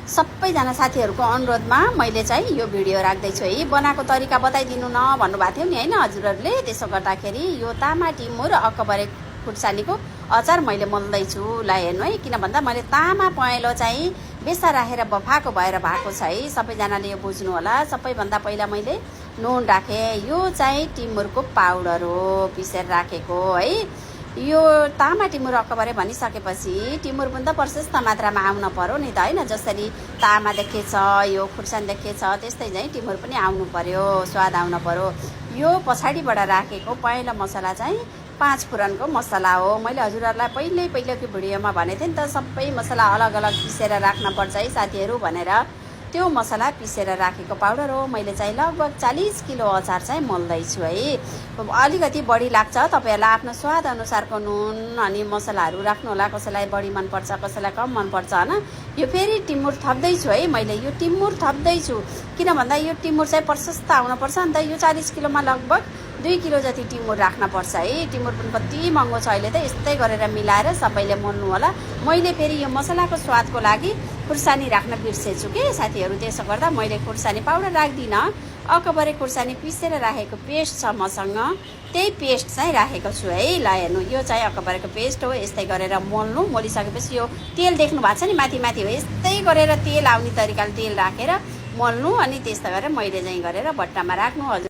सबैजना साथीहरूको अनुरोधमा मैले चाहिँ यो भिडियो राख्दैछु है। बनाएको तरिका बताइदिनु न भन्नुभएको थियो नि होइन हजुरहरूले। त्यसो गर्दाखेरि यो तामा टिमुर अकबरे खुर्सानीको अचार मैले मोल्दैछु ल हेर्नु है। किन भन्दा मैले तामा पहेँलो चाहिँ बेसा राखेर बफाएको भएर भएको छ है। सबैजनाले यो बुझ्नु होला। सबैभन्दा पहिला मैले नुन राखेँ। यो चाहिँ टिमुरको पाउडर हो पिसेर राखेको है। यो तामा टिमुर अकबरे भनिसकेपछि टिमुर पनि त प्रशस्त मात्रामा आउन पर्यो नि त होइन। जसरी तामा देखेछ यो खुर्सानी देखेछ त्यस्तै चाहिँ टिमुर पनि आउनु पर्यो, स्वाद आउन पर्यो। यो पछाडिबाट राखेको पहेँलो मसला चाहिँ 5 फुरनको मसला हो। मैले हजुरहरूलाई पहिलेको भिडियोमा भनेको थिएँ नि त सबै मसला अलग अलग पिसेर राख्नुपर्छ है साथीहरू भनेर। त्यो मसला पिसेर राखेको पाउडर हो। मैले चाहिँ लगभग 40 किलो अचार चाहिँ मोल्दैछु है। अलिकति बढी लाग्छ, तपाईँहरूलाई आफ्नो स्वाद अनुसारको नुन अनि मसलाहरू राख्नु होला। कसैलाई बढी मनपर्छ, कसैलाई कम मनपर्छ होइन। यो फेरि टिमुर थप्दैछु है। मैले यो टिमुर थप्दैछु किन भन्दा यो टिमुर चाहिँ प्रशस्त आउनुपर्छ नि त। यो 40 किलोमा लगभग 2 किलो जति टिमुर राख्नुपर्छ है। टिमुर पनि कति महँगो छ अहिले त। यस्तै गरेर मिलाएर सबैले मोल्नु होला। मैले फेरि यो मसलाको स्वादको लागि खुर्सानी राख्न बिर्सेछु के साथीहरू। त्यसो गर्दा मैले खुर्सानी पाउडर राख्दिनँ। अकबरे खुर्सानी पिसेर राखेको पेस्ट छ मसँग, त्यही पेस्ट चाहिँ राखेको छु है। ल हेर्नु यो चाहिँ अकबरेको पेस्ट हो। यस्तै गरेर मोल्नु। मोलिसकेपछि यो तेल देख्नु भएको छ नि माथि माथि हो। यस्तै गरेर तेल आउने तरिकाले तेल राखेर मोल्नु अनि त्यस्तो गरेर मैले चाहिँ गरेर बट्टामा राख्नु। हजुर